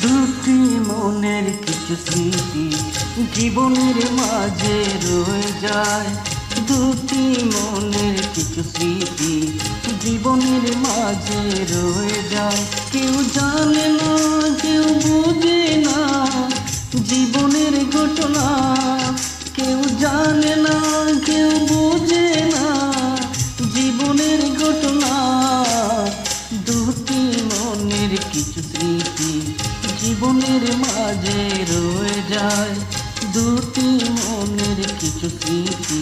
দুটি মনের কিছু স্মৃতি জীবনের মাঝে রয়ে যায়। দুটি মনের কিছু স্মৃতি জীবনের মাঝে রয়ে যায়। কেউ জানে না, কেউ বোঝে না জীবনের ঘটনা। কেউ জানে না, কেউ বোঝে না জীবনের ঘটনা। দুটি মনের কিছু স্মৃতি জীবনের মাঝে রয়ে যায়। দুটি মনের কিছু স্মৃতি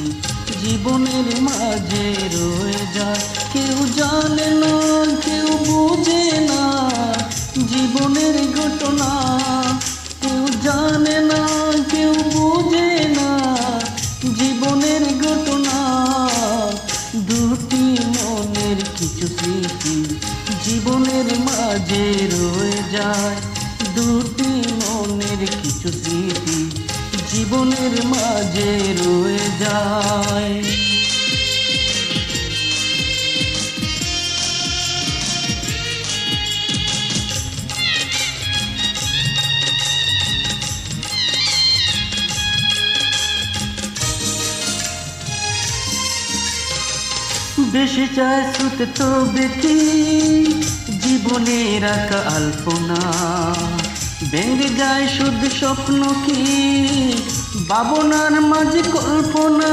জীবনের মাঝে রয়ে যায়। কেউ জানে না, কেউ বোঝে না জীবনের ঘটনা। কেউ জানে না, কেউ বোঝে না জীবনের ঘটনা। দুটি মনের কিছু স্মৃতি জীবনের মাঝে রয়ে যায়। দুটি মনের কিছু স্মৃতি জীবনের মাঝে রয়ে যায়। বেশি চায় শুতে তো বেটি জীবনের আঁকা আলপনা। ভেঙে যায় শুধু স্বপ্ন কি ভাবনার মাঝে কল্পনা।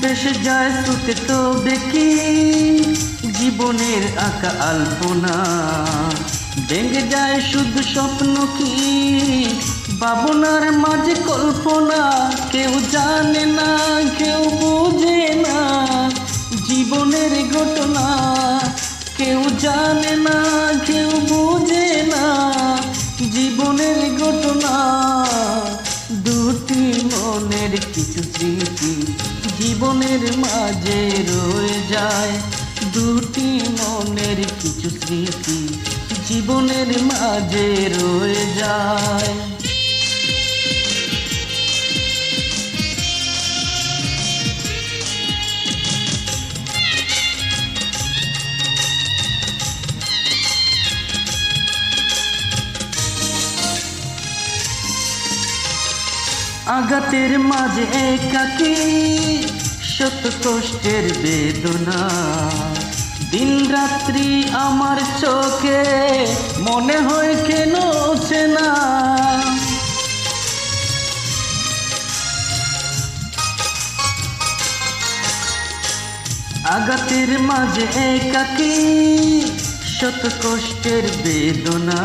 বেশি যায় শুতে তো বেটি জীবনের আঁকা আলপনা। ভেঙে যায় শুধু স্বপ্ন কি ভাবনার মাঝে কল্পনা। কেউ জানে না, কেউ বোঝে না জীবনের ঘটনা। কেউ জানে না, কেউ বোঝে না জীবনের ঘটনা। দুটি মনের কিছু স্মৃতি জীবনের মাঝে রয়ে যায়। দুটি মনের কিছু স্মৃতি জীবনের মাঝে রয়ে যায়। আঘাতের মাঝে একাকী শত কষ্টের বেদনা। দিন রাত্রি আমার চোখে মনে হয় কেন চেনা। আঘাতের মাঝে একাকী শত কষ্টের বেদনা।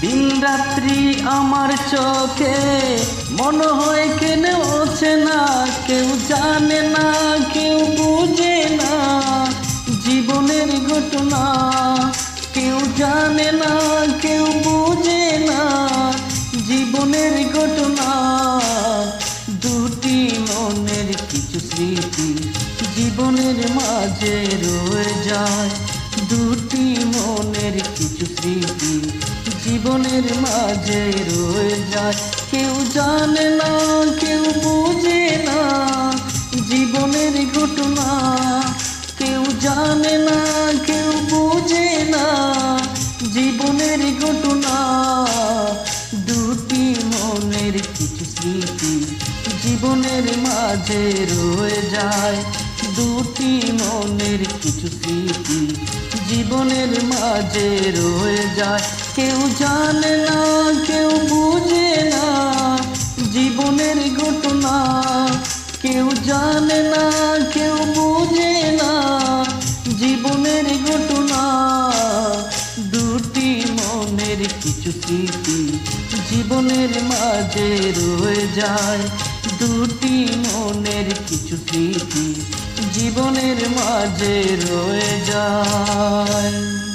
দিন রাত্রি আমার চোখে মনে হয় কেন চেনা। কেউ জানে না, কেউ বোঝে না জীবনের ঘটনা। কেউ জানে না, কেউ বোঝে না জীবনের ঘটনা। দুটি মনের কিছু স্মৃতি জীবনের মাঝে রয়ে যায়। দুটি মনের কিছু স্মৃতি জীবনের মাঝে রয়ে যায়। কেউ জানে না, কেউ বোঝে না জীবনের ঘটনা। কেউ জানে না, কেউ বোঝে না জীবনের ঘটনা। দুটি মনের কিছু স্মৃতি জীবনের মাঝে রয়ে যায়। দুটি মনের কিছু স্মৃতি জীবনের মাঝে রয়ে যায়। কেউ জানে না, কেউ বোঝে না জীবনের ঘটনা। কেউ জানে না, কেউ বোঝে না জীবনের ঘটনা। দুটি মনের কিছু স্মৃতি জীবনের মাঝে রয়ে যায়। দুটি মনের কিছু স্মৃতি জীবনের মাঝে রয়ে যায়।